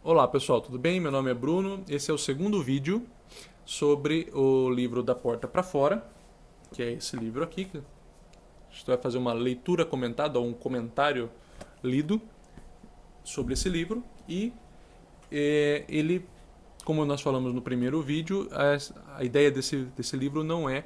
Olá pessoal, tudo bem? Meu nome é Bruno. Esse é o segundo vídeo sobre o livro Da Porta para Fora, que é esse livro aqui. Que a gente vai fazer uma leitura comentada ou um comentário lido sobre esse livro. Ele, como nós falamos no primeiro vídeo, a ideia desse livro não é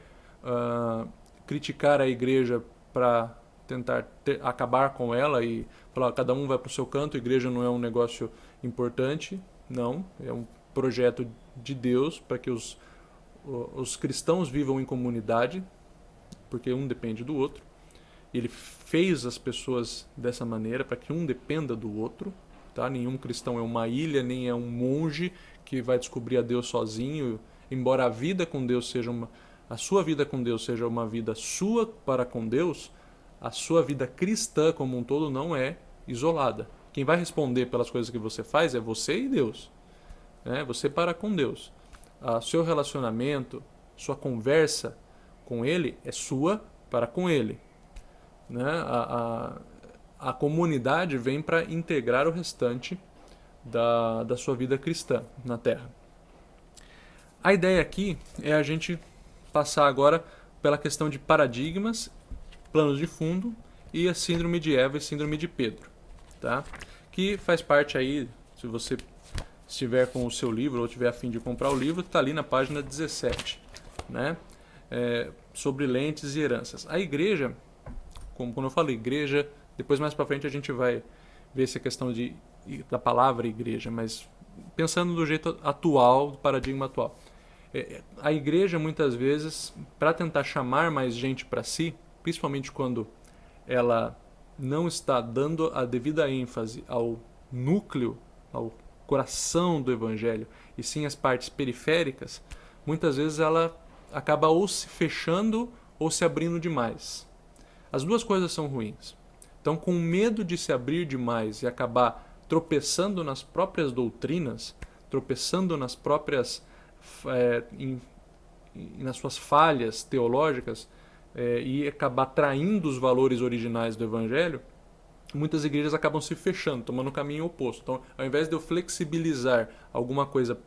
criticar a igreja para tentar acabar com ela e falar cada um vai para o seu canto, a igreja não é um negócio importante, não, é um projeto de Deus para que os cristãos vivam em comunidade, porque um depende do outro. Ele fez as pessoas dessa maneira para que um dependa do outro. Tá? Nenhum cristão é uma ilha, nem é um monge que vai descobrir a Deus sozinho. Embora a vida com Deus seja a sua vida com Deus seja uma vida sua para com Deus, a sua vida cristã como um todo não é isolada. Quem vai responder pelas coisas que você faz é você e Deus. Né? Você para com Deus. Seu relacionamento, sua conversa com Ele é sua para com Ele. Né? A comunidade vem para integrar o restante da sua vida cristã na Terra. A ideia aqui é a gente passar agora pela questão de paradigmas, planos de fundo e a síndrome de Eva e síndrome de Pedro, tá? Que faz parte aí, se você estiver com o seu livro ou tiver a fim de comprar o livro, está ali na página 17, né? Sobre lentes e heranças. A igreja, como eu falei, igreja, depois mais para frente a gente vai ver essa questão da palavra igreja, mas pensando do jeito atual, do paradigma atual. A igreja, muitas vezes, para tentar chamar mais gente para si, principalmente quando ela não está dando a devida ênfase ao núcleo, ao coração do evangelho, e sim as partes periféricas, muitas vezes ela acaba ou se fechando ou se abrindo demais. As duas coisas são ruins. Então, com medo de se abrir demais e acabar tropeçando nas próprias doutrinas, tropeçando nas próprias nas suas falhas teológicas e acabar traindo os valores originais do evangelho, muitas igrejas acabam se fechando, tomando o caminho oposto. Então, ao invés de eu flexibilizar alguma coisa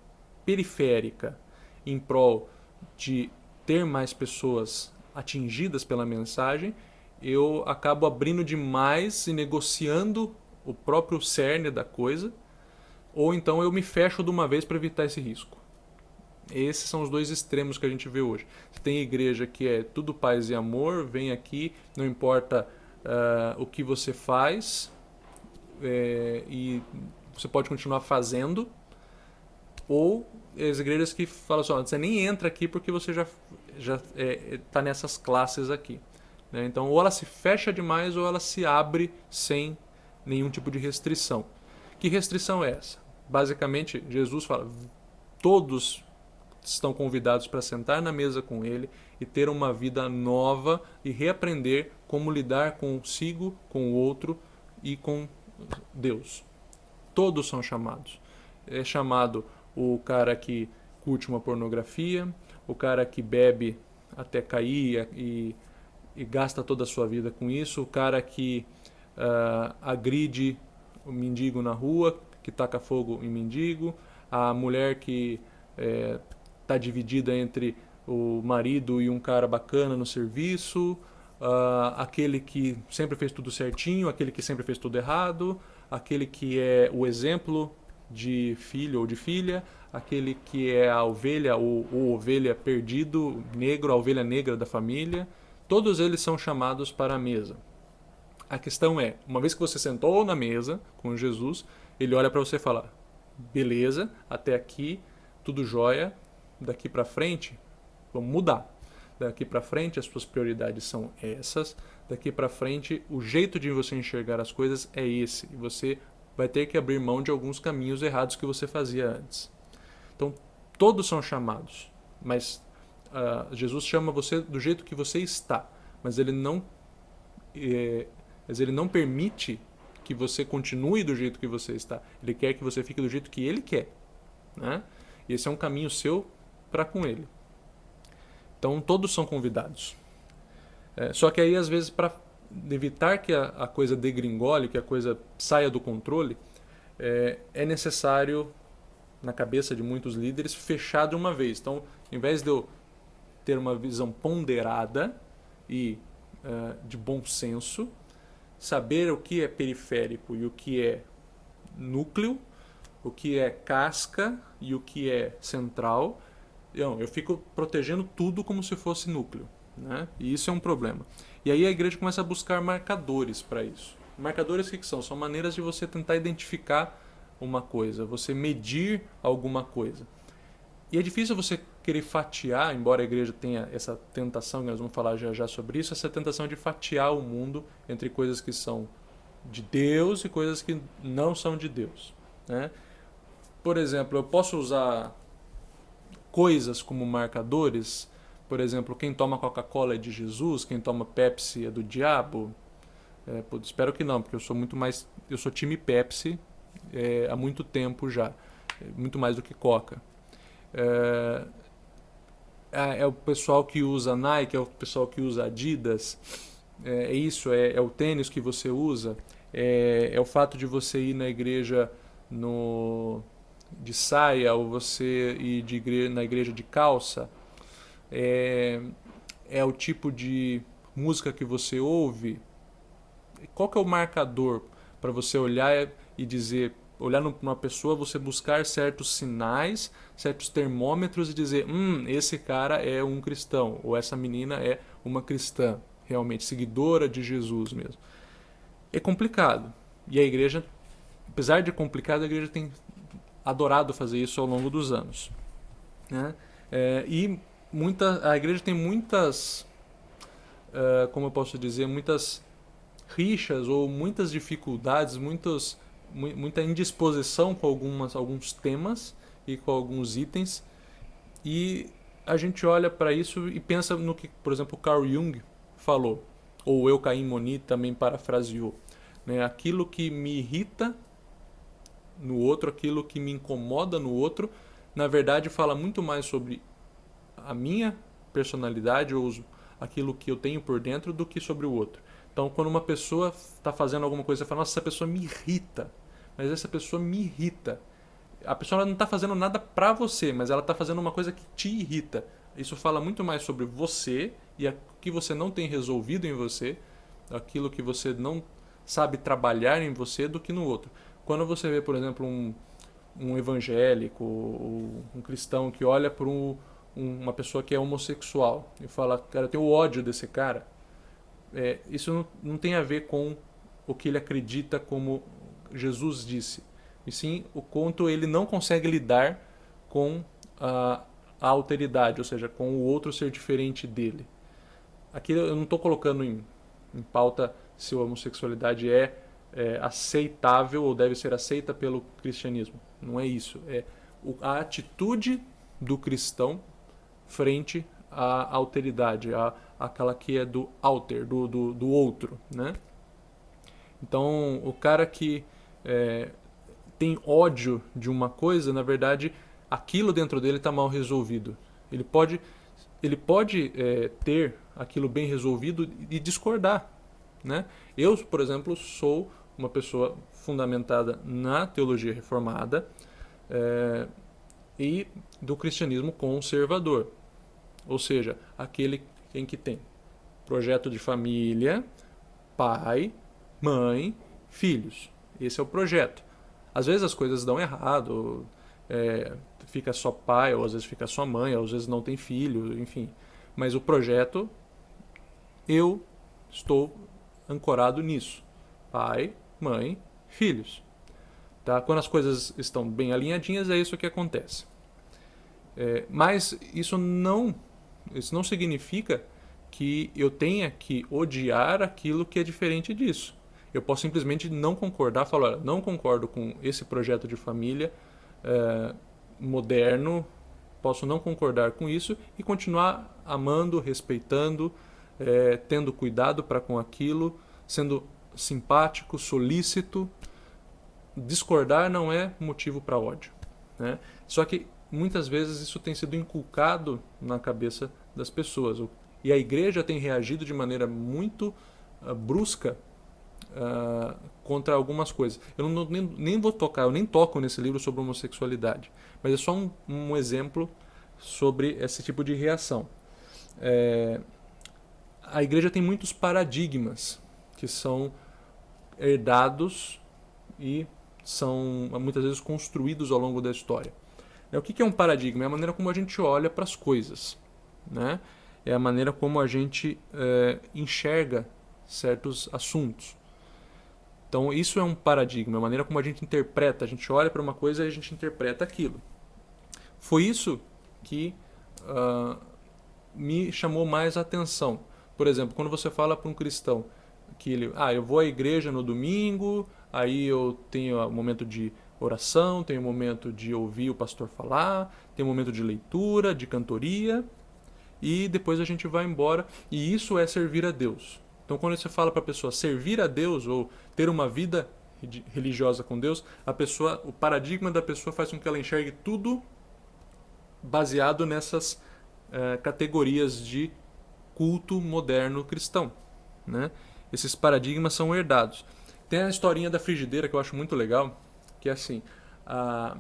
periférica em prol de ter mais pessoas atingidas pela mensagem, eu acabo abrindo demais e negociando o próprio cerne da coisa, ou então eu me fecho de uma vez para evitar esse risco. Esses são os dois extremos que a gente vê hoje. Você tem igreja que é tudo paz e amor, vem aqui, não importa o que você faz, e você pode continuar fazendo, ou as igrejas que falam assim, você nem entra aqui porque você já está nessas classes aqui. Né? Então, ou ela se fecha demais ou ela se abre sem nenhum tipo de restrição. Que restrição é essa? Basicamente, Jesus fala, todos estão convidados para sentar na mesa com ele e ter uma vida nova e reaprender como lidar consigo, com o outro e com Deus. Todos são chamados. É chamado o cara que curte uma pornografia, o cara que bebe até cair e gasta toda a sua vida com isso, o cara que agride o mendigo na rua, que taca fogo em mendigo, a mulher que está dividida entre o marido e um cara bacana no serviço, aquele que sempre fez tudo certinho, aquele que sempre fez tudo errado, aquele que é o exemplo de filho ou de filha, aquele que é a ovelha ou ovelha perdido, negro, a ovelha negra da família. Todos eles são chamados para a mesa. A questão é, uma vez que você sentou na mesa com Jesus, ele olha para você e fala, beleza, até aqui, tudo jóia, daqui para frente, vamos mudar. Daqui para frente as suas prioridades são essas, daqui para frente o jeito de você enxergar as coisas é esse, e você vai ter que abrir mão de alguns caminhos errados que você fazia antes. Então, todos são chamados, mas Jesus chama você do jeito que você está, mas ele não permite que você continue do jeito que você está. Ele quer que você fique do jeito que ele quer. Né? E esse é um caminho seu para com ele. Então todos são convidados. Só que aí às vezes para evitar que a coisa degringole, que a coisa saia do controle, é necessário, na cabeça de muitos líderes, fechar de uma vez. Então, em vez de eu ter uma visão ponderada e de bom senso, saber o que é periférico e o que é núcleo, o que é casca e o que é central, eu fico protegendo tudo como se fosse núcleo, né? E isso é um problema. E aí a igreja começa a buscar marcadores para isso. Marcadores o que são? São maneiras de você tentar identificar uma coisa, você medir alguma coisa. E é difícil você querer fatiar, embora a igreja tenha essa tentação, que nós vamos falar já já sobre isso, essa tentação de fatiar o mundo entre coisas que são de Deus e coisas que não são de Deus, né? Por exemplo, eu posso usar coisas como marcadores. Por exemplo, quem toma Coca-Cola é de Jesus, quem toma Pepsi é do diabo. Espero que não, porque eu sou time Pepsi há muito tempo já, muito mais do que Coca. É o pessoal que usa Nike, é o pessoal que usa Adidas, é o tênis que você usa, é o fato de você ir na igreja de saia ou você ir na igreja de calça, é o tipo de música que você ouve. Qual que é o marcador para você olhar e dizer, olhar numa pessoa, você buscar certos sinais, certos termômetros e dizer, esse cara é um cristão, ou essa menina é uma cristã, realmente, seguidora de Jesus mesmo. É complicado. E a igreja, apesar de complicado, a igreja tem adorado fazer isso ao longo dos anos, né? A igreja tem muitas, como eu posso dizer, muitas rixas ou muitas dificuldades, muita indisposição com alguns temas e com alguns itens, e a gente olha para isso e pensa no que, por exemplo, Carl Jung falou, ou Eucaim Moni também parafraseou, né? Aquilo que me irrita no outro, aquilo que me incomoda no outro, na verdade fala muito mais sobre a minha personalidade ou aquilo que eu tenho por dentro do que sobre o outro. Então, quando uma pessoa está fazendo alguma coisa, você fala, nossa, essa pessoa me irrita. Mas essa pessoa me irrita. A pessoa não está fazendo nada para você, mas ela está fazendo uma coisa que te irrita. Isso fala muito mais sobre você e o que você não tem resolvido em você, aquilo que você não sabe trabalhar em você, do que no outro. Quando você vê, por exemplo, um evangélico ou um cristão que olha para uma pessoa que é homossexual e fala, cara, eu tenho ódio desse cara, isso não tem a ver com o que ele acredita como Jesus disse, e sim o quanto ele não consegue lidar com a alteridade, ou seja, com o outro ser diferente dele. Aqui eu não estou colocando em pauta se a homossexualidade é aceitável ou deve ser aceita pelo cristianismo. Não é isso. É a atitude do cristão frente à alteridade, aquela que é do alter, do outro, né? Então, o cara que tem ódio de uma coisa, na verdade, aquilo dentro dele está mal resolvido. Ele pode ter aquilo bem resolvido e discordar, né? Eu, por exemplo, sou uma pessoa fundamentada na teologia reformada e do cristianismo conservador. Ou seja, aquele em que tem projeto de família, pai, mãe, filhos. Esse é o projeto. Às vezes as coisas dão errado, fica só pai, ou às vezes fica só mãe, ou às vezes não tem filho, enfim. Mas o projeto, eu estou ancorado nisso. Pai, mãe, filhos. Tá? Quando as coisas estão bem alinhadinhas, é isso que acontece. Mas isso não significa que eu tenha que odiar aquilo que é diferente disso. Eu posso simplesmente não concordar, falar, não concordo com esse projeto de família moderno, posso não concordar com isso e continuar amando, respeitando, tendo cuidado para com aquilo, sendo simpático, solícito. Discordar não é motivo para ódio, né? Só que muitas vezes isso tem sido inculcado na cabeça das pessoas. E a igreja tem reagido de maneira muito brusca contra algumas coisas. Eu nem vou tocar, eu nem toco nesse livro sobre homossexualidade, mas é só um exemplo sobre esse tipo de reação. A igreja tem muitos paradigmas que são herdados e são muitas vezes construídos ao longo da história. O que é um paradigma? É a maneira como a gente olha para as coisas, né? É a maneira como a gente enxerga certos assuntos. Então isso é um paradigma, é a maneira como a gente interpreta. A gente olha para uma coisa e a gente interpreta aquilo. Foi isso que me chamou mais a atenção. Por exemplo, quando você fala para um cristão que ele, eu vou à igreja no domingo, aí eu tenho um momento de oração, tenho um momento de ouvir o pastor falar, tenho um momento de leitura, de cantoria, e depois a gente vai embora, e isso é servir a Deus. Então quando você fala para a pessoa servir a Deus ou ter uma vida religiosa com Deus, o paradigma da pessoa faz com que ela enxergue tudo baseado nessas categorias de culto moderno cristão, né? Esses paradigmas são herdados. Tem a historinha da frigideira que eu acho muito legal, que é assim, a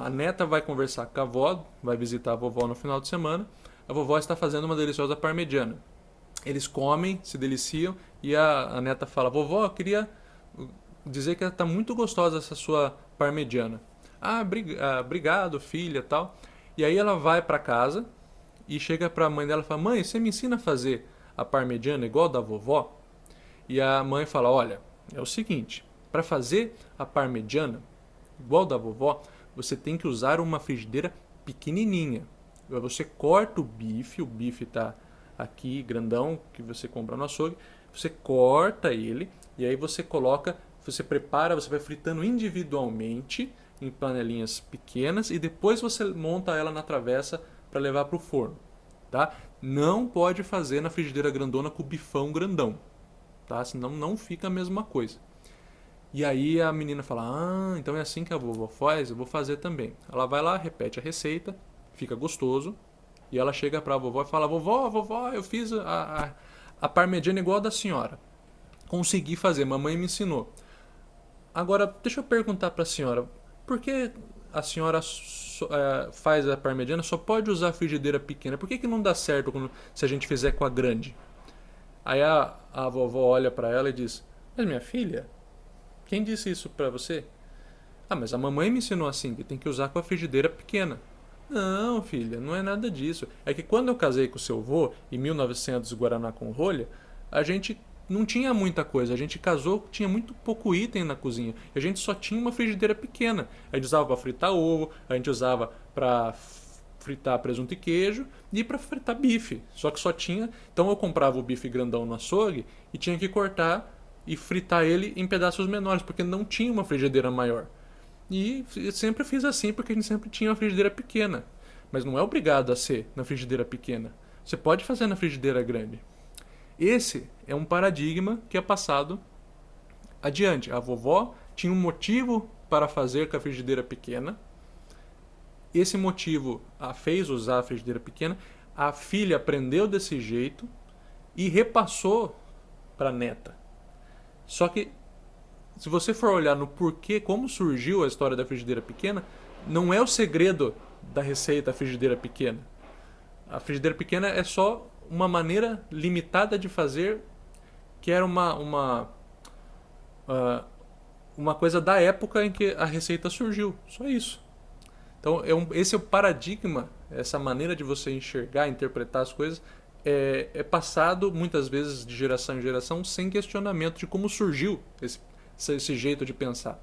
neta vai conversar com a avó, vai visitar a vovó no final de semana, a vovó está fazendo uma deliciosa parmegiana. Eles comem, se deliciam, e a neta fala, vovó, eu queria dizer que está muito gostosa essa sua parmegiana. Obrigado, filha, tal. E aí ela vai para casa e chega para a mãe dela e fala, mãe, você me ensina a fazer a parmegiana igual da vovó? E a mãe fala, olha, é o seguinte, para fazer a parmegiana igual da vovó, você tem que usar uma frigideira pequenininha. Você corta o bife está aqui grandão, que você compra no açougue, você corta ele e aí você prepara, você vai fritando individualmente em panelinhas pequenas e depois você monta ela na travessa para levar para o forno, tá? Não pode fazer na frigideira grandona com o bifão grandão, tá? Senão não fica a mesma coisa. E aí a menina fala, então é assim que a vovó faz, eu vou fazer também. Ela vai lá, repete a receita, fica gostoso, e ela chega para a vovó e fala, vovó, eu fiz a parmegiana igual a da senhora. Consegui fazer, mamãe me ensinou. Agora, deixa eu perguntar para a senhora, por que a senhora faz a parmegiana, só pode usar a frigideira pequena? Por que não dá certo se a gente fizer com a grande? Aí a vovó olha para ela e diz, mas minha filha, quem disse isso pra você? Mas a mamãe me ensinou assim, que tem que usar com a frigideira pequena. Não, filha, não é nada disso. É que quando eu casei com o seu avô, em 1900, Guaraná com rolha, a gente não tinha muita coisa. A gente casou, tinha muito pouco item na cozinha. E a gente só tinha uma frigideira pequena. A gente usava para fritar ovo, a gente usava para fritar presunto e queijo e para fritar bife. Só que só tinha... Então eu comprava o bife grandão no açougue e tinha que cortar e fritar ele em pedaços menores, porque não tinha uma frigideira maior. E eu sempre fiz assim, porque a gente sempre tinha uma frigideira pequena. Mas não é obrigado a ser na frigideira pequena. Você pode fazer na frigideira grande. Esse é um paradigma que é passado adiante. A vovó tinha um motivo para fazer com a frigideira pequena. Esse motivo a fez usar a frigideira pequena. A filha aprendeu desse jeito e repassou para a neta. Só que, se você for olhar no porquê, como surgiu a história da frigideira pequena, não é o segredo da receita da frigideira pequena. A frigideira pequena é só uma maneira limitada de fazer, que era uma coisa da época em que a receita surgiu. Só isso. Então, esse é o paradigma, essa maneira de você enxergar, interpretar as coisas, é passado muitas vezes de geração em geração sem questionamento de como surgiu esse jeito de pensar,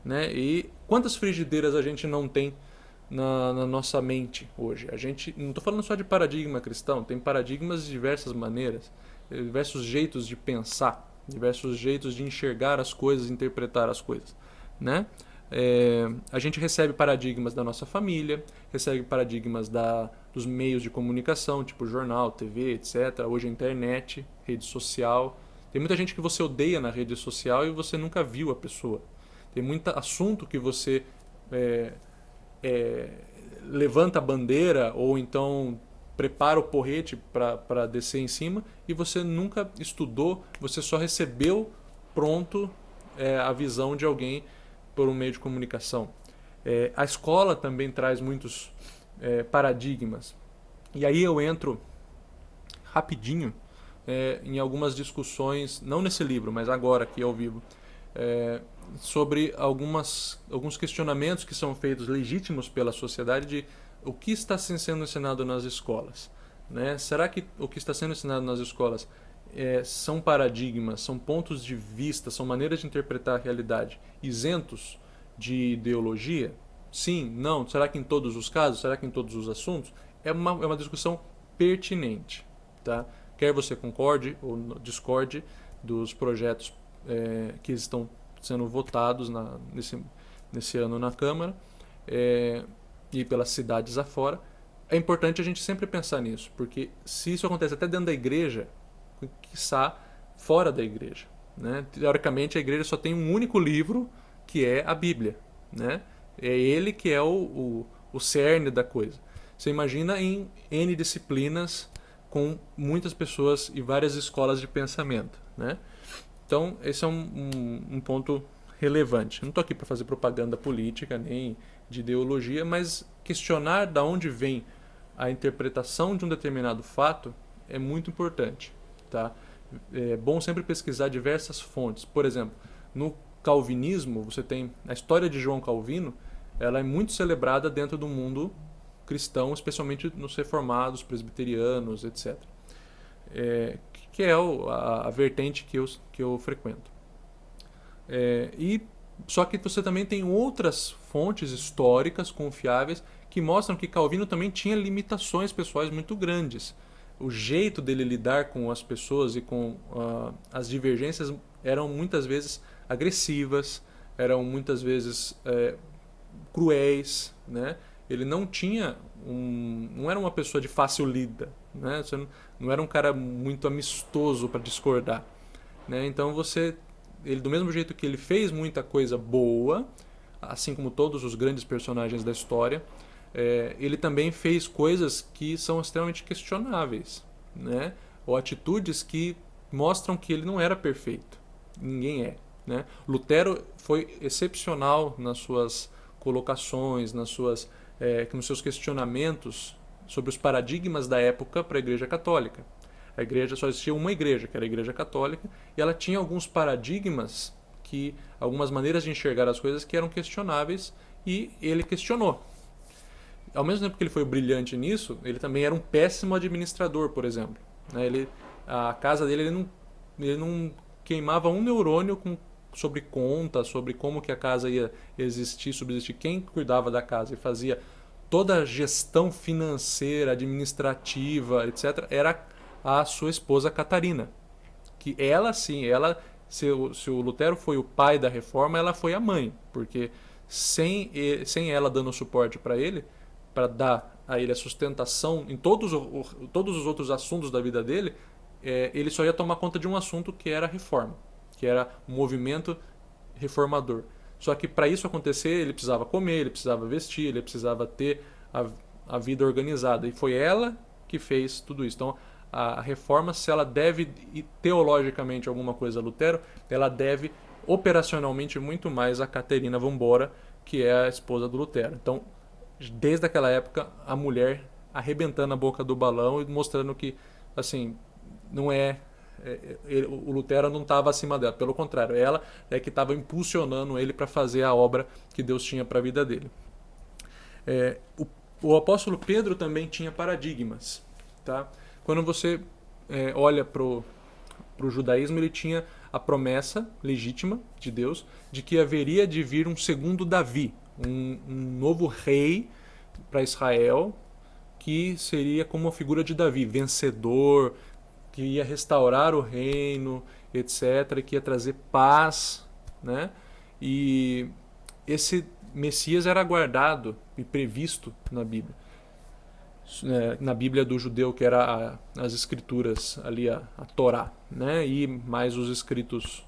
né? E quantas frigideiras a gente não tem na nossa mente hoje? A gente não estou falando só de paradigma cristão, tem paradigmas de diversas maneiras, diversos jeitos de pensar, diversos jeitos de enxergar as coisas, interpretar as coisas, né? A gente recebe paradigmas da nossa família, recebe paradigmas dos meios de comunicação, tipo jornal, TV, etc. Hoje a internet, rede social. Tem muita gente que você odeia na rede social e você nunca viu a pessoa. Tem muito assunto que você levanta a bandeira ou então prepara o porrete para descer em cima e você nunca estudou, você só recebeu pronto a visão de alguém por um meio de comunicação. A escola também traz muitos paradigmas. E aí eu entro rapidinho em algumas discussões, não nesse livro, mas agora aqui ao vivo, sobre alguns questionamentos que são feitos legítimos pela sociedade de o que está sendo ensinado nas escolas. Né? Será que o que está sendo ensinado nas escolas são paradigmas, são pontos de vista, são maneiras de interpretar a realidade isentos de ideologia? Sim, não? Será que em todos os casos? Será que em todos os assuntos? É uma discussão pertinente. Tá? Quer você concorde ou discorde dos projetos que estão sendo votados nesse ano na Câmara e pelas cidades afora, é importante a gente sempre pensar nisso, porque se isso acontece até dentro da igreja, quiçá fora da igreja. Né? Teoricamente, a igreja só tem um único livro, que é a Bíblia. Né? É ele que é o cerne da coisa. Você imagina em N disciplinas com muitas pessoas e várias escolas de pensamento. Né? Então, esse é um ponto relevante. Eu não estou aqui para fazer propaganda política nem de ideologia, mas questionar de onde vem a interpretação de um determinado fato é muito importante. Tá? É bom sempre pesquisar diversas fontes. Por exemplo, no calvinismo, você tem a história de João Calvino, ela é muito celebrada dentro do mundo cristão, especialmente nos reformados, presbiterianos, etc. Que é a vertente que eu frequento. Só que você também tem outras fontes históricas confiáveis que mostram que Calvino também tinha limitações pessoais muito grandes. O jeito dele lidar com as pessoas e com as divergências eram muitas vezes agressivas, eram muitas vezes cruéis, né? Ele não tinha não era uma pessoa de fácil lida, né? Você não era um cara muito amistoso para discordar, né? Então ele do mesmo jeito que ele fez muita coisa boa, assim como todos os grandes personagens da história, ele também fez coisas que são extremamente questionáveis, né? Ou atitudes que mostram que ele não era perfeito. Ninguém é, né? Lutero foi excepcional nas suas colocações, nos seus questionamentos sobre os paradigmas da época para a Igreja Católica. A igreja só existia uma igreja, que era a Igreja Católica, e ela tinha alguns paradigmas, algumas maneiras de enxergar as coisas que eram questionáveis, e ele questionou. Ao mesmo tempo que ele foi brilhante nisso, ele também era um péssimo administrador, por exemplo. A casa dele, ele não queimava um neurônio sobre conta, sobre como que a casa ia existir, subsistir, quem cuidava da casa e fazia toda a gestão financeira, administrativa, etc., era a sua esposa Catarina. Que ela, sim, se o Lutero foi o pai da reforma, ela foi a mãe, porque sem ela dando suporte para ele, para dar a ele a sustentação em todos os outros assuntos da vida dele, ele só ia tomar conta de um assunto que era a reforma, que era o movimento reformador. Só que para isso acontecer, ele precisava comer, ele precisava vestir, ele precisava ter a vida organizada. E foi ela que fez tudo isso. Então, a reforma, se ela deve teologicamente alguma coisa a Lutero, ela deve operacionalmente muito mais a Caterina Vambora, que é a esposa do Lutero. Então, desde aquela época, a mulher arrebentando a boca do balão e mostrando que, assim, não o Lutero não estava acima dela, pelo contrário, ela é que estava impulsionando ele para fazer a obra que Deus tinha para a vida dele. O apóstolo Pedro também tinha paradigmas. Tá? Quando você olha para o judaísmo, ele tinha a promessa legítima de Deus de que haveria de vir um segundo Davi, um novo rei para Israel, que seria como uma figura de Davi, vencedor, que ia restaurar o reino, etc., que ia trazer paz, né? E esse Messias era aguardado e previsto na Bíblia. Na Bíblia do judeu, que era as escrituras ali, a Torá, né? E mais os escritos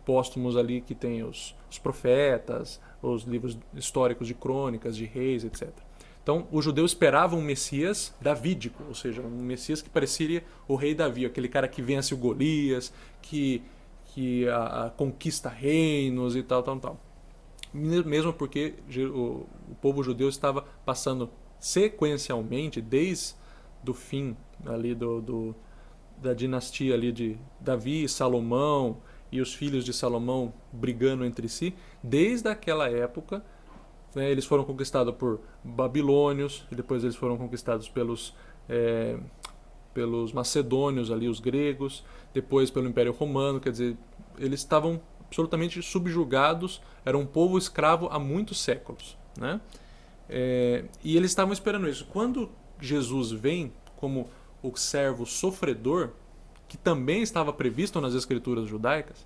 póstumos ali, que tem os profetas, os livros históricos de crônicas, de reis, etc. Então, os judeus esperavam um Messias davídico, ou seja, um Messias que parecia o rei Davi, aquele cara que vence o Golias, que conquista reinos e tal, tal, tal. Mesmo porque o povo judeu estava passando sequencialmente, desde o fim ali da dinastia ali de Davi e Salomão, e os filhos de Salomão brigando entre si, desde aquela época, né, eles foram conquistados por babilônios, e depois eles foram conquistados pelos macedônios ali, os gregos, depois pelo Império Romano, quer dizer, eles estavam absolutamente subjugados, era um povo escravo há muitos séculos, né? E eles estavam esperando isso. Quando Jesus vem como o servo sofredor, que também estava previsto nas escrituras judaicas,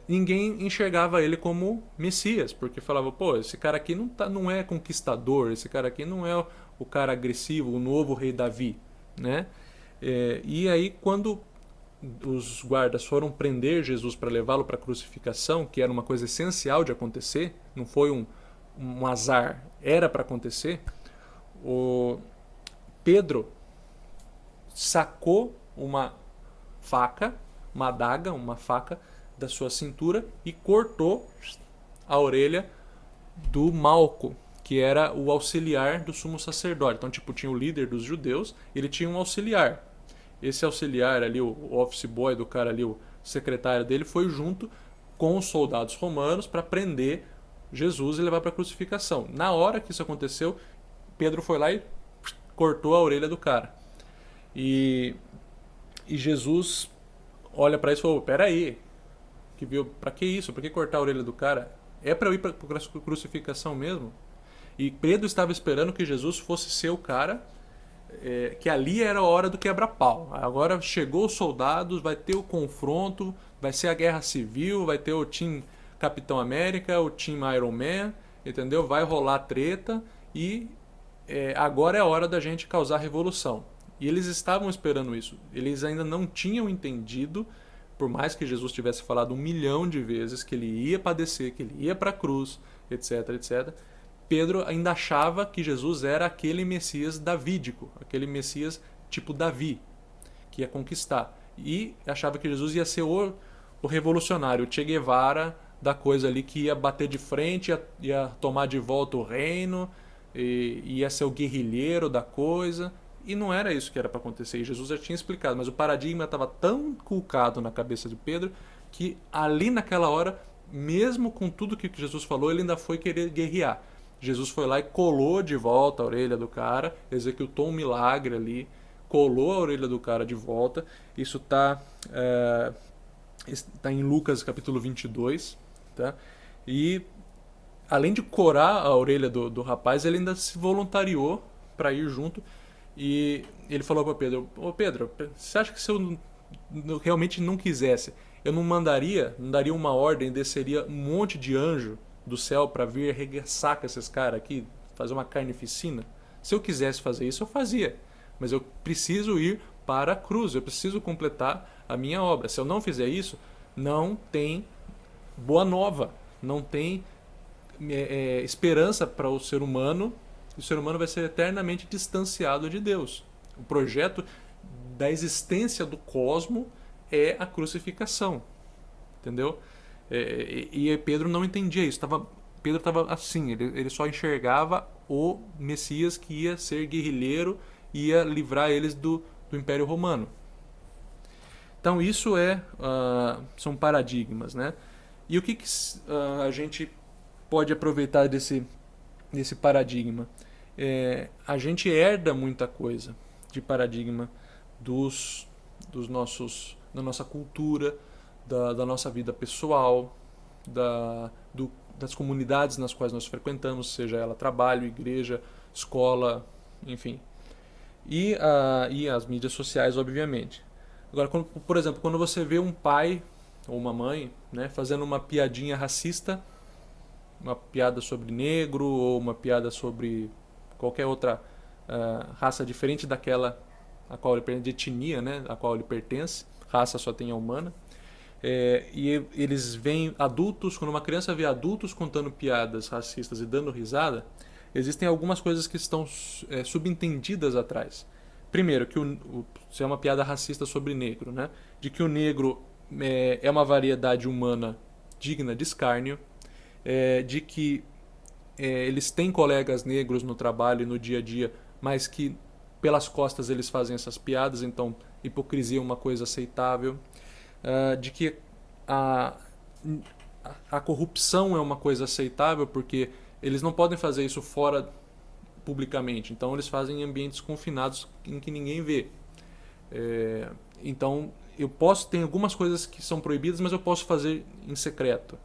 ninguém enxergava ele como Messias, porque falava, pô, esse cara aqui não é conquistador, esse cara aqui não é o cara agressivo, o novo rei Davi, né? E aí quando os guardas foram prender Jesus para levá-lo para a crucificação, que era uma coisa essencial de acontecer, não foi um azar, era para acontecer, o Pedro sacou uma faca, uma adaga, uma faca da sua cintura e cortou a orelha do Malco, que era o auxiliar do sumo sacerdote. Então, tipo, tinha o líder dos judeus, ele tinha um auxiliar. Esse auxiliar ali, o office boy do cara ali, o secretário dele, foi junto com os soldados romanos para prender Jesus e levar para a crucificação. Na hora que isso aconteceu, Pedro foi lá e cortou a orelha do cara. E Jesus olha para isso e falou: peraí, para que isso? Para que cortar a orelha do cara? É para eu ir para a crucificação mesmo? E Pedro estava esperando que Jesus fosse ser o cara, que ali era a hora do quebra-pau. Agora chegou os soldados, vai ter o confronto, vai ser a guerra civil, vai ter o Team Capitão América, o Team Iron Man, entendeu? Vai rolar treta e agora é a hora da gente causar revolução. E eles estavam esperando isso. Eles ainda não tinham entendido, por mais que Jesus tivesse falado 1 milhão de vezes que ele ia padecer, que ele ia para a cruz, etc, etc. Pedro ainda achava que Jesus era aquele Messias davídico, aquele Messias tipo Davi, que ia conquistar. E achava que Jesus ia ser o revolucionário, o Che Guevara da coisa ali, que ia bater de frente, ia tomar de volta o reino, ia ser o guerrilheiro da coisa. E não era isso que era para acontecer. E Jesus já tinha explicado, mas o paradigma estava tão inculcado na cabeça de Pedro que ali naquela hora, mesmo com tudo que Jesus falou, ele ainda foi querer guerrear. Jesus foi lá e colou de volta a orelha do cara, executou um milagre ali, colou a orelha do cara de volta. Isso está em Lucas capítulo 22. Tá? E além de corar a orelha do rapaz, ele ainda se voluntariou para ir junto. E ele falou para Pedro: ô Pedro, você acha que se eu realmente não quisesse, eu não daria uma ordem, desceria um monte de anjo do céu para vir arregaçar com esses caras aqui, fazer uma carnificina? Se eu quisesse fazer isso, eu fazia. Mas eu preciso ir para a cruz, eu preciso completar a minha obra. Se eu não fizer isso, não tem boa nova, não tem esperança para o ser humano. O ser humano vai ser eternamente distanciado de Deus. O projeto da existência do cosmo é a crucificação. Entendeu? E Pedro não entendia isso. Pedro estava assim, ele só enxergava o Messias que ia ser guerrilheiro e ia livrar eles do Império Romano. Então isso são paradigmas, né? E o que a gente pode aproveitar desse paradigma? A gente herda muita coisa de paradigma da nossa cultura, da nossa vida pessoal, das comunidades nas quais nós frequentamos, seja ela trabalho, igreja, escola, enfim. E as mídias sociais, obviamente. Agora, por exemplo, quando você vê um pai ou uma mãe, né, fazendo uma piadinha racista, uma piada sobre negro ou uma piada sobre qualquer outra raça diferente daquela a qual ele pertence, de etnia, né, a qual ele pertence, raça só tem a humana, e eles veem adultos, quando uma criança vê adultos contando piadas racistas e dando risada, existem algumas coisas que estão subentendidas atrás. Primeiro, que isso é uma piada racista sobre negro, né? De que o negro é uma variedade humana digna de escárnio, de que eles têm colegas negros no trabalho e no dia a dia, mas que pelas costas eles fazem essas piadas, então hipocrisia é uma coisa aceitável, de que a, a corrupção é uma coisa aceitável porque eles não podem fazer isso fora publicamente, então eles fazem em ambientes confinados em que ninguém vê. Então eu posso ter algumas coisas que são proibidas, mas eu posso fazer em secreto,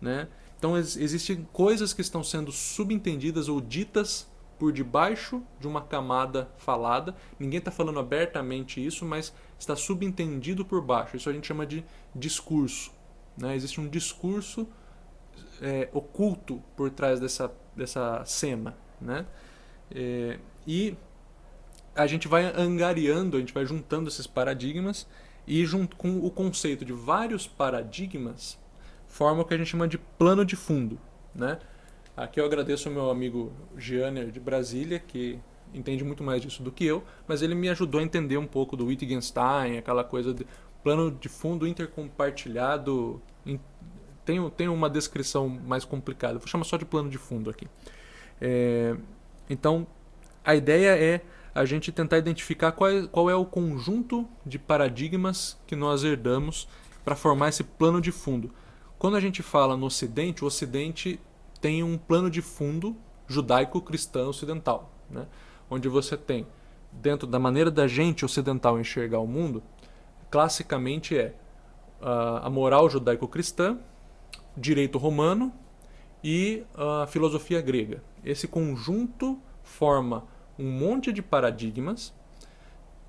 né? Então existem coisas que estão sendo subentendidas ou ditas por debaixo de uma camada falada. Ninguém está falando abertamente isso, mas está subentendido por baixo. Isso a gente chama de discurso, né? Existe um discurso oculto por trás dessa cena, né? E a gente vai angariando, a gente vai juntando esses paradigmas e junto com o conceito de vários paradigmas forma o que a gente chama de plano de fundo, né? Aqui eu agradeço ao meu amigo Gianner de Brasília, que entende muito mais disso do que eu, mas ele me ajudou a entender um pouco do Wittgenstein, aquela coisa de plano de fundo intercompartilhado. Tem uma descrição mais complicada, vou chamar só de plano de fundo aqui. Então, a ideia é a gente tentar identificar qual é o conjunto de paradigmas que nós herdamos para formar esse plano de fundo. Quando a gente fala no Ocidente, o Ocidente tem um plano de fundo judaico-cristão ocidental, né? Onde você tem, dentro da maneira da gente ocidental enxergar o mundo, classicamente a moral judaico-cristã, direito romano e a filosofia grega. Esse conjunto forma um monte de paradigmas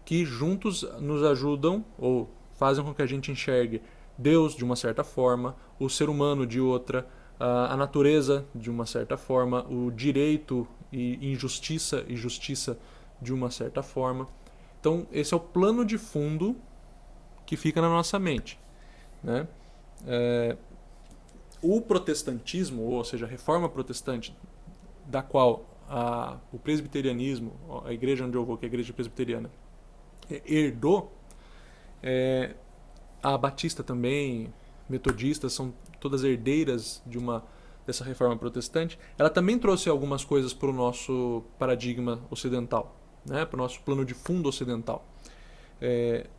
que juntos nos ajudam ou fazem com que a gente enxergue Deus de uma certa forma, o ser humano de outra, a natureza de uma certa forma, o direito e injustiça e justiça de uma certa forma. Então, esse é o plano de fundo que fica na nossa mente, né? O protestantismo, ou seja, a reforma protestante, da qual o presbiterianismo, a igreja onde eu vou, que é a igreja presbiteriana, herdou, a batista também, metodistas, são todas herdeiras dessa reforma protestante. Ela também trouxe algumas coisas para o nosso paradigma ocidental, né? Para o nosso plano de fundo ocidental.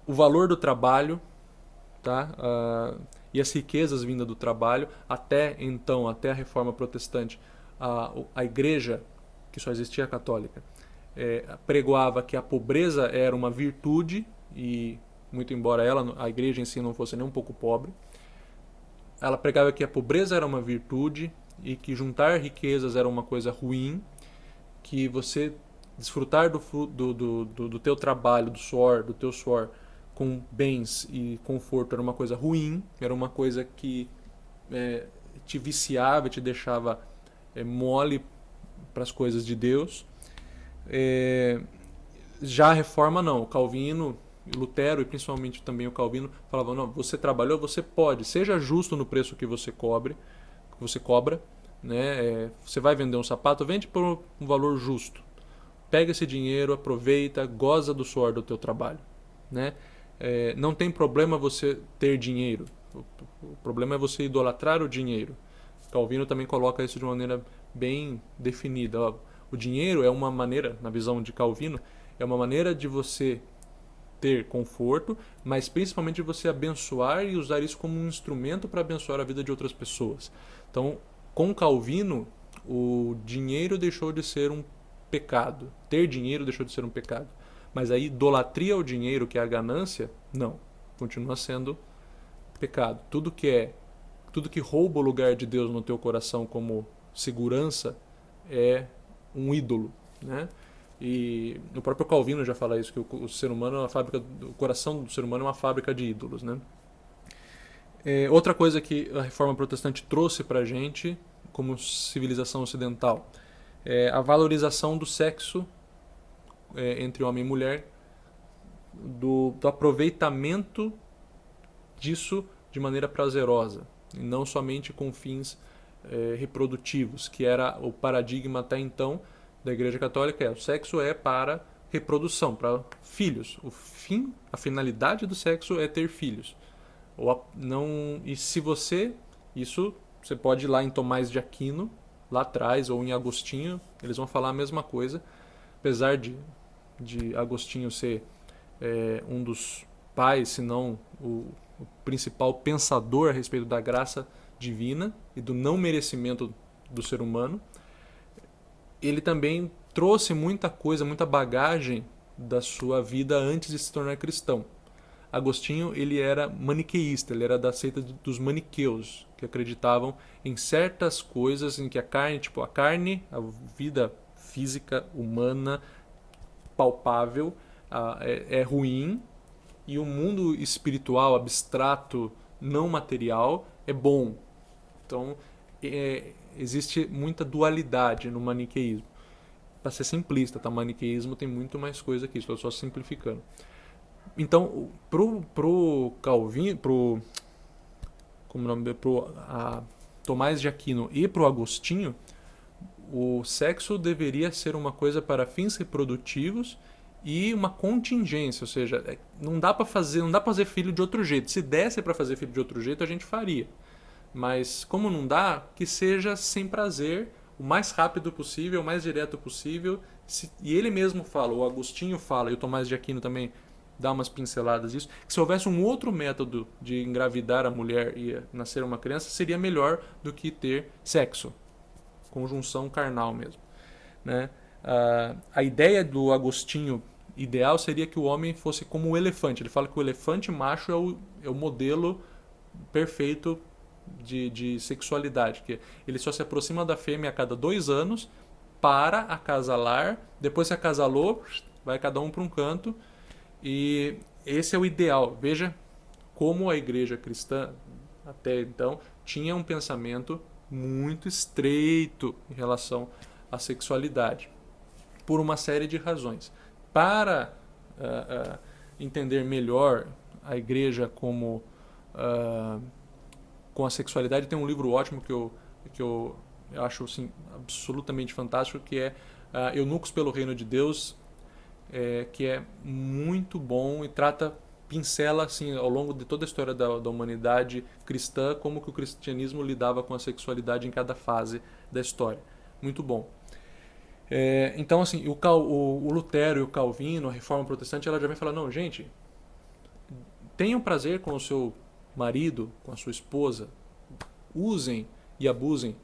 O valor do trabalho, tá? E as riquezas vindas do trabalho, até a reforma protestante, a igreja, que só existia a católica, pregoava que a pobreza era uma virtude, e muito embora a igreja em si não fosse nem um pouco pobre, ela pregava que a pobreza era uma virtude e que juntar riquezas era uma coisa ruim, que você desfrutar do teu trabalho, do teu suor, com bens e conforto era uma coisa ruim, era uma coisa que te viciava, te deixava mole para as coisas de Deus. Já a reforma não, o Calvino, Lutero e principalmente também o Calvino falavam: não, você trabalhou, você pode, seja justo no preço que você cobra, né? Você vai vender um sapato, vende por um valor justo, pega esse dinheiro, aproveita, goza do suor do teu trabalho, né? Não tem problema você ter dinheiro, o problema é você idolatrar o dinheiro. Calvino também coloca isso de uma maneira bem definida. O dinheiro é uma maneira, na visão de Calvino, é uma maneira de você ter conforto, mas principalmente de você abençoar e usar isso como um instrumento para abençoar a vida de outras pessoas. Então, com Calvino, o dinheiro deixou de ser um pecado. Ter dinheiro deixou de ser um pecado. Mas a idolatria ao dinheiro, que é a ganância, não. Continua sendo pecado. Tudo que rouba o lugar de Deus no teu coração como segurança é um ídolo, né? E o próprio Calvino já fala isso, que o ser humano é uma fábrica, o coração do ser humano é uma fábrica de ídolos, né? Outra coisa que a reforma protestante trouxe para a gente como civilização ocidental é a valorização do sexo entre homem e mulher, do aproveitamento disso de maneira prazerosa e não somente com fins reprodutivos, que era o paradigma até então da Igreja Católica. O sexo é para reprodução, para filhos. A finalidade do sexo é ter filhos. Não, e se isso você pode ir lá em Tomás de Aquino, lá atrás, ou em Agostinho, eles vão falar a mesma coisa, apesar de Agostinho ser um dos pais, se não o principal pensador a respeito da graça divina e do não merecimento do ser humano. Ele também trouxe muita coisa, muita bagagem da sua vida antes de se tornar cristão. Agostinho, ele era maniqueísta, ele era da seita dos maniqueus, que acreditavam em certas coisas em que a carne, a vida física humana palpável, é ruim, e o mundo espiritual, abstrato, não material, é bom. Então, existe muita dualidade no maniqueísmo. Para ser simplista, tá? O maniqueísmo tem muito mais coisa que isso, estou só simplificando. Então, pro Calvin, Tomás de Aquino e pro Agostinho, o sexo deveria ser uma coisa para fins reprodutivos e uma contingência, ou seja, não dá para fazer filho de outro jeito. Se desse para fazer filho de outro jeito, a gente faria. Mas como não dá, que seja sem prazer, o mais rápido possível, o mais direto possível. E ele mesmo fala, o Agostinho fala, e o Tomás de Aquino também dá umas pinceladas disso, que se houvesse um outro método de engravidar a mulher e nascer uma criança, seria melhor do que ter sexo. Conjunção carnal mesmo. Né? A ideia do Agostinho ideal seria que o homem fosse como o elefante. Ele fala que o elefante macho é o modelo perfeito de sexualidade, que ele só se aproxima da fêmea a cada 2 anos para acasalar, depois se acasalou, vai cada um para um canto, e esse é o ideal. Veja como a igreja cristã até então tinha um pensamento muito estreito em relação à sexualidade, por uma série de razões. Para entender melhor a igreja como com a sexualidade, tem um livro ótimo que eu acho assim, absolutamente fantástico, que é Eunucos pelo Reino de Deus, que é muito bom e pincela assim, ao longo de toda a história da humanidade cristã, como que o cristianismo lidava com a sexualidade em cada fase da história. Muito bom. Então, assim, o Lutero e o Calvino, a Reforma Protestante, ela já vem falar, não, gente, tenham prazer com o seu marido, com a sua esposa, usem e abusem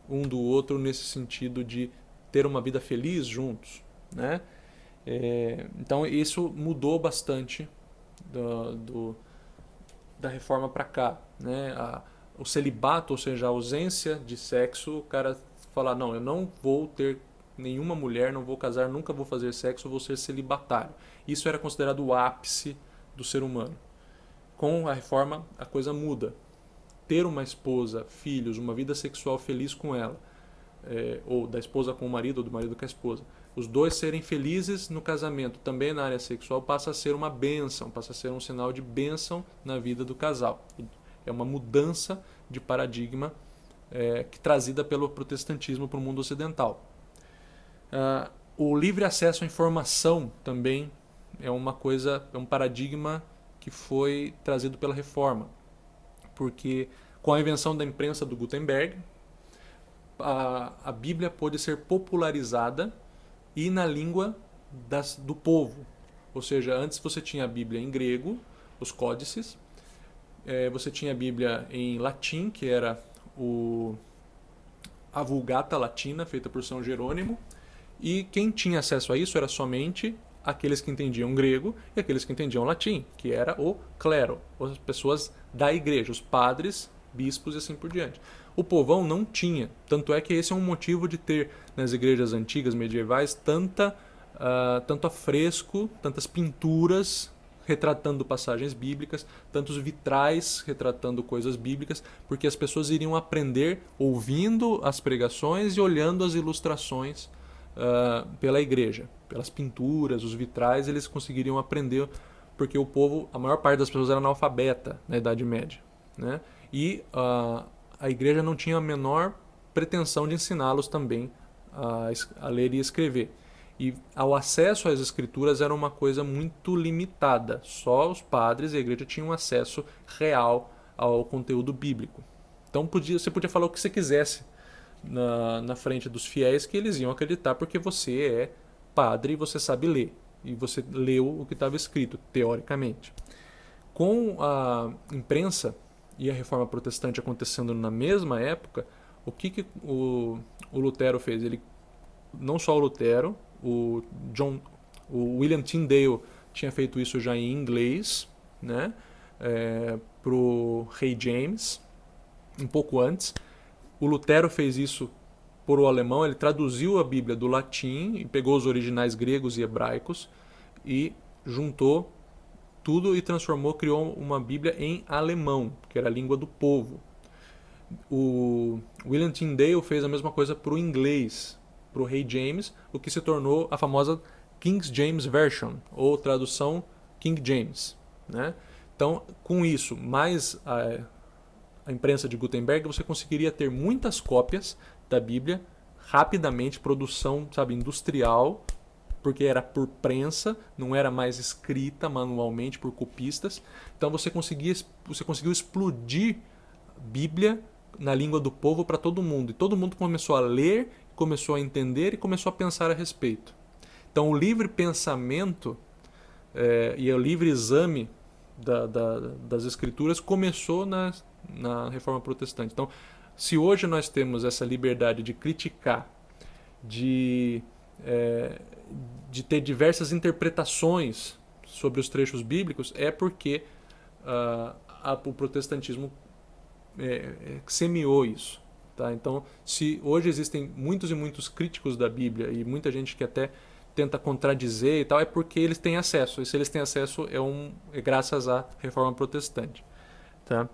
um do outro nesse sentido de ter uma vida feliz juntos, né? Então isso mudou bastante da reforma para cá, né? O celibato, ou seja, a ausência de sexo, o cara falar, não, eu não vou ter nenhuma mulher, não vou casar, nunca vou fazer sexo, vou ser celibatário. Isso era considerado o ápice do ser humano. Com a reforma, a coisa muda. Ter uma esposa, filhos, uma vida sexual feliz com ela, ou da esposa com o marido, ou do marido com a esposa, os dois serem felizes no casamento, também na área sexual, passa a ser uma bênção, passa a ser um sinal de bênção na vida do casal. É uma mudança de paradigma trazida pelo protestantismo para o mundo ocidental. O livre acesso à informação também é um paradigma que foi trazido pela reforma, porque com a invenção da imprensa do Gutenberg, a Bíblia pôde ser popularizada e na língua do povo. Ou seja, antes você tinha a Bíblia em grego, os códices, você tinha a Bíblia em latim, que era a Vulgata Latina, feita por São Jerônimo, e quem tinha acesso a isso era somente aqueles que entendiam grego e aqueles que entendiam latim, que era o clero, as pessoas da igreja, os padres, bispos e assim por diante. O povão não tinha, tanto é que esse é um motivo de ter nas igrejas antigas, medievais, tanto afresco, tantas pinturas retratando passagens bíblicas, tantos vitrais retratando coisas bíblicas, porque as pessoas iriam aprender ouvindo as pregações e olhando as ilustrações pela igreja, pelas pinturas, os vitrais, eles conseguiriam aprender, porque o povo, a maior parte das pessoas era analfabeta na Idade Média, né? E a igreja não tinha a menor pretensão de ensiná-los também a ler e escrever. E o acesso às escrituras era uma coisa muito limitada. Só os padres e a igreja tinham acesso real ao conteúdo bíblico. Então você podia falar o que você quisesse na frente dos fiéis, que eles iam acreditar porque você é padre e você sabe ler. E você leu o que estava escrito, teoricamente. Com a imprensa e a reforma protestante acontecendo na mesma época, o que o Lutero fez? Ele, não só o Lutero, o William Tyndale tinha feito isso já em inglês, né, para o rei James, um pouco antes. O Lutero fez isso por o alemão, ele traduziu a Bíblia do latim e pegou os originais gregos e hebraicos e juntou tudo e criou uma Bíblia em alemão, que era a língua do povo. O William Tyndale fez a mesma coisa para o inglês, para o rei James, o que se tornou a famosa King James Version, ou tradução King James, né? Então, com isso, mais a imprensa de Gutenberg, você conseguiria ter muitas cópias da Bíblia rapidamente, produção, sabe, industrial, porque era por prensa, não era mais escrita manualmente por copistas. Então você conseguiu explodir Bíblia na língua do povo para todo mundo. E todo mundo começou a ler, começou a entender e começou a pensar a respeito. Então o livre pensamento e o livre exame das escrituras começou na Reforma Protestante. Então, se hoje nós temos essa liberdade de criticar, de ter diversas interpretações sobre os trechos bíblicos, é porque o protestantismo semeou isso. Tá? Então, se hoje existem muitos e muitos críticos da Bíblia e muita gente que até tenta contradizer e tal, é porque eles têm acesso. E se eles têm acesso, é graças à Reforma Protestante. Tá?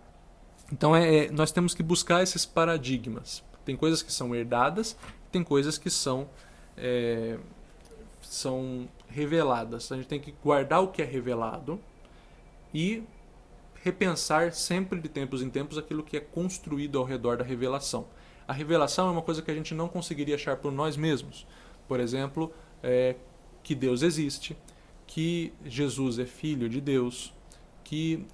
Então, nós temos que buscar esses paradigmas. Tem coisas que são herdadas, tem coisas que são reveladas. A gente tem que guardar o que é revelado e repensar sempre de tempos em tempos aquilo que é construído ao redor da revelação. A revelação é uma coisa que a gente não conseguiria achar por nós mesmos. Por exemplo, que Deus existe, que Jesus é filho de Deus, que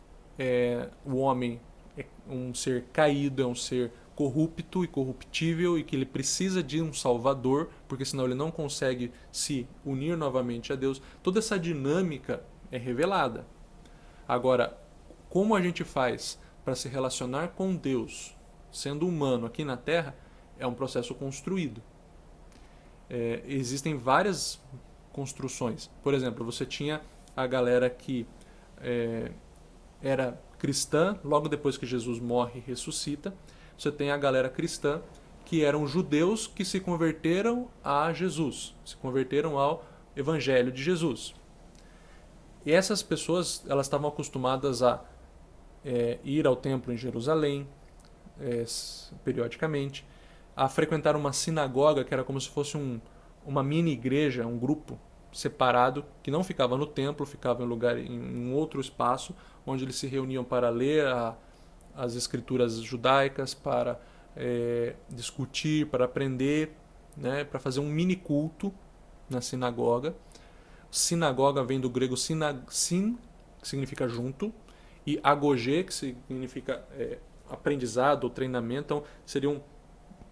o homem é um ser caído, é um ser corrupto e corruptível e que ele precisa de um salvador, porque senão ele não consegue se unir novamente a Deus. Toda essa dinâmica é revelada. Agora, como a gente faz para se relacionar com Deus, sendo humano aqui na Terra, é um processo construído. Existem várias construções. Por exemplo, você tinha a galera que era cristã, logo depois que Jesus morre e ressuscita. Você tem a galera cristã, que eram judeus que se converteram a Jesus, se converteram ao Evangelho de Jesus. E essas pessoas, elas estavam acostumadas a ir ao templo em Jerusalém, periodicamente, a frequentar uma sinagoga, que era como se fosse uma mini igreja, um grupo separado, que não ficava no templo, ficava em um outro espaço, onde eles se reuniam para ler as escrituras judaicas, para discutir, para aprender, né, para fazer um mini culto na sinagoga. Sinagoga vem do grego sin, que significa junto, e agogê, que significa aprendizado ou treinamento. Então, seria um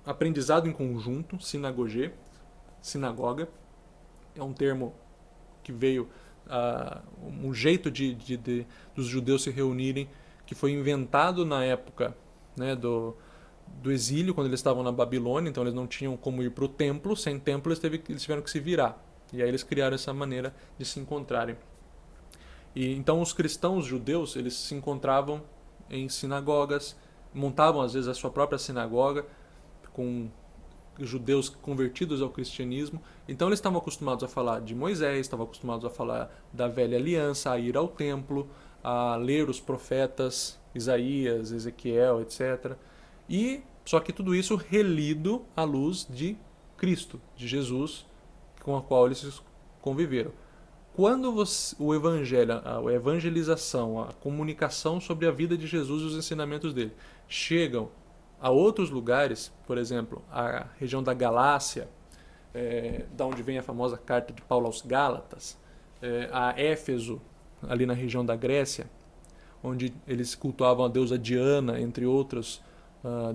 aprendizado em conjunto, sinagogê, sinagoga. É um termo que veio, um jeito dos judeus se reunirem, que foi inventado na época, né, do exílio, quando eles estavam na Babilônia. Então eles não tinham como ir para o templo, sem templo eles tiveram que se virar. E aí eles criaram essa maneira de se encontrarem. E então os cristãos judeus, eles se encontravam em sinagogas, montavam às vezes a sua própria sinagoga, com judeus convertidos ao cristianismo. Então eles estavam acostumados a falar de Moisés, estavam acostumados a falar da velha aliança, a ir ao templo, a ler os profetas Isaías, Ezequiel, etc. E só que tudo isso relido à luz de Cristo, de Jesus, com a qual eles conviveram. Quando o evangelho, a evangelização, a comunicação sobre a vida de Jesus e os ensinamentos dele chegam Há outros lugares, por exemplo, a região da Galácia, da onde vem a famosa carta de Paulo aos Gálatas, a Éfeso, ali na região da Grécia, onde eles cultuavam a deusa Diana, entre outros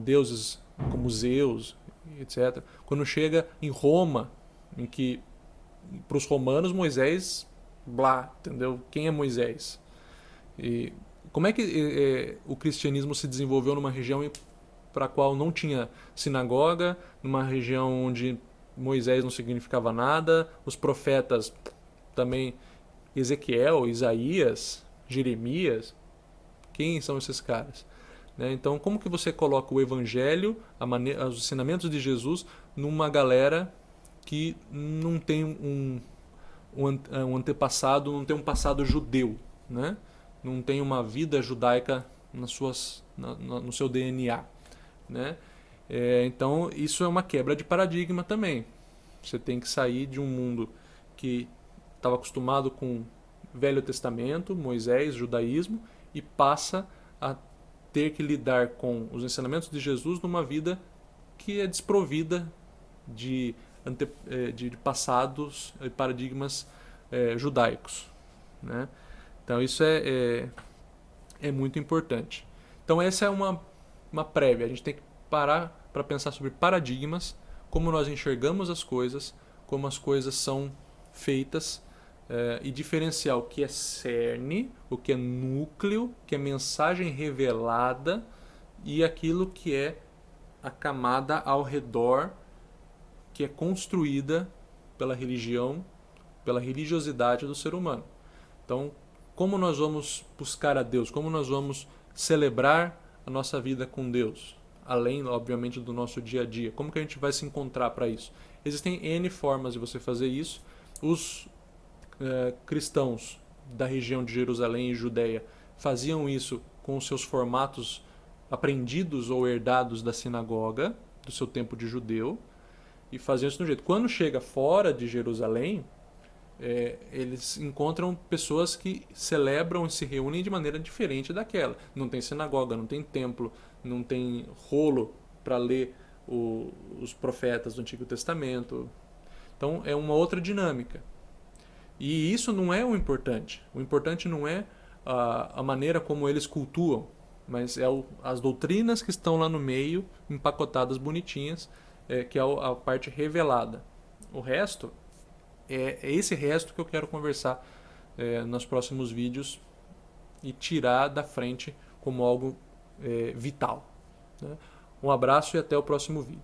deuses como Zeus, etc. Quando chega em Roma, em que para os romanos Moisés, blá, entendeu? Quem é Moisés? E como é que o cristianismo se desenvolveu numa região para a qual não tinha sinagoga, numa região onde Moisés não significava nada, os profetas também, Ezequiel, Isaías, Jeremias, quem são esses caras? Né? Então, como que você coloca o evangelho, os ensinamentos de Jesus, numa galera que não tem um antepassado, não tem um passado judeu, né? Não tem uma vida judaica no seu DNA, né? Então, isso é uma quebra de paradigma também. Você tem que sair de um mundo que estava acostumado com Velho Testamento, Moisés, judaísmo, e passa a ter que lidar com os ensinamentos de Jesus numa vida que é desprovida de passados e paradigmas judaicos, né? Então isso é muito importante. Então essa é uma prévia. A gente tem que parar para pensar sobre paradigmas, como nós enxergamos as coisas, como as coisas são feitas, e diferenciar o que é cerne, o que é núcleo, o que é mensagem revelada e aquilo que é a camada ao redor que é construída pela religião, pela religiosidade do ser humano. Então, como nós vamos buscar a Deus? Como nós vamos celebrar a nossa vida com Deus? Além, obviamente, do nosso dia a dia. Como que a gente vai se encontrar para isso? Existem N formas de você fazer isso. Os cristãos da região de Jerusalém e Judéia faziam isso com os seus formatos aprendidos ou herdados da sinagoga, do seu tempo de judeu, e faziam isso de um jeito. Quando chega fora de Jerusalém, eles encontram pessoas que celebram e se reúnem de maneira diferente daquela. Não tem sinagoga, não tem templo, não tem rolo para ler os profetas do Antigo Testamento. Então é uma outra dinâmica. E isso não é o importante. O importante não é a maneira como eles cultuam, mas é as doutrinas que estão lá no meio, empacotadas bonitinhas, que é a parte revelada. O resto é esse resto que eu quero conversar nos próximos vídeos e tirar da frente como algo vital, né? Um abraço e até o próximo vídeo.